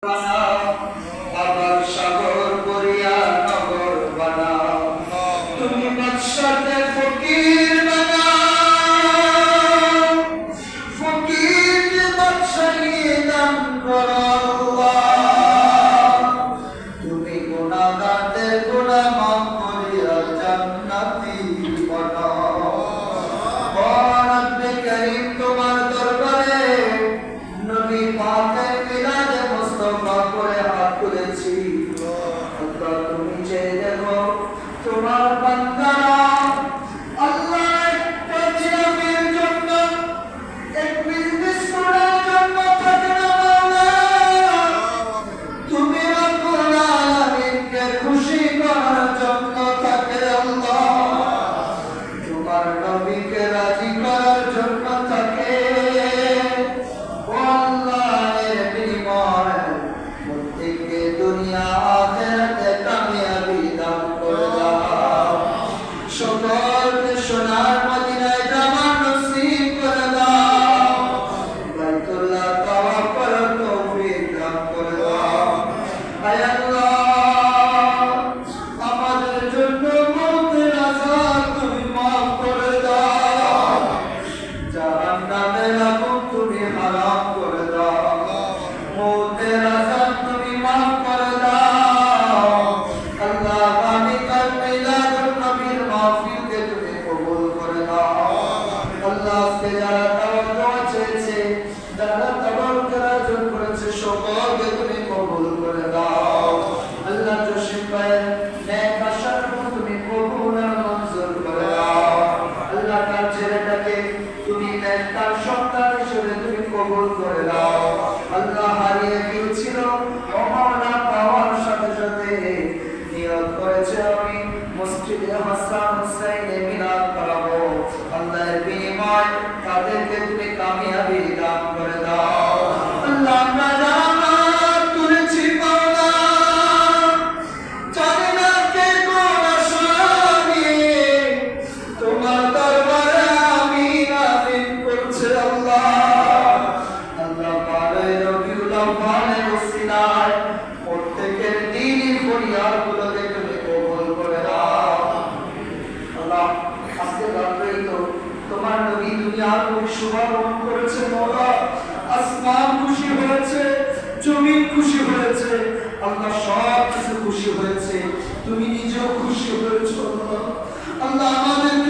বানাও, আবার সাগর করিয়া নগর বানাও, তুমি বাদশাকে ফকির বানাও, ফকিরকে বাদশাহী দান করো আল্লাহ, তুমি গুনাহগারদের গুনাহ মাফ করিয়া জান্নাতি বানাও। ও রব্বে কারীম, তোমার দরবারে নবী পাকের মিলাদে মুস্তাফা করে হাত তুলেছি। আল্লাহ, তুমি চেয়ে দেখো তোমার বান্দারা আল্লাহ একটা জিরাফের জন্য, এক বিজনেস করার জন্য থাকে না মাওলা, তুমি রব্বুল আলামিনকে খুশি করার জন্য থাকে আল্লাহ, তোমার নবীকে রাজি করার জন্য থাকে। ও আল্লাহর বিনিময় প্রত্যেককে দুনিয়া আখিরাতে কামিয়াবি দান করে দাও, সকলকে সোনার মদিনায় যাওয়া নসিব করে দাও, বাইতুল্লাহ তাওয়াফ করার তৌফিক দান করে দাও। আয় আল্লাহ, আমাদের জন্য মওতের আযাব তুমি মাফ করে দাও, জাহান্নামের আগুন তুমি হারাম করে দাও, মওতের আযাব তুমি মাফ করে দাও। আল্লাহ, আমি কাল মিলাদুন নবীর মাহফিলকে তুমি কবুল করে দাও। আল্লাহ, আজকে যারা দোয়া চেয়েছে, যারা তাবারুক রাজন করেছে, সকলকে তুমি কবুল করে দাও। আল্লাহ, জসিম ভাইয়ের নেক আশাগুলো তুমি কবুল আর মঞ্জুর করে দাও। আল্লাহ, তার ছেলেটাকে তুমি নেক তার সন্তান হিসেবে তুমি কবুল করে দাও। আল্লাহ, হারিয়ে গিয়েছিল মহানা পাওয়ার সাথে সাথে নিয়ত করেছে আমি মসজিদে হাসান হুসাইনে মিলাদ করাবো। আল্লাহর বিনিময় তাদেরকে তুমি কামিয়াবি দান করে দাও। আল্লাহ, আমরা জান্নাত তুলেছি মাওলা, জানি না কে কোন আশা নিয়ে তোমার দরবারে আমিন আমিন করছে আল্লাহ। আল্লাহ, বারে রবিউল আউয়ালের ওসিলায় প্রত্যেকের দিনই ফরিয়াদগুলোকে তুমি কবুল করে দাও। আল্লাহ, আজকে রাত্রেই তো তোমার নবী দুনিয়ার মুখ শুভারম্ভ করেছে মাওলা, আসমান খুশি হয়েছে, জমিন খুশি হয়েছে, আল্লাহ সব কিছু খুশি হয়েছে, তুমি নিজেও খুশি হয়েছো আল্লাহ। আল্লাহ, আমাদেরকে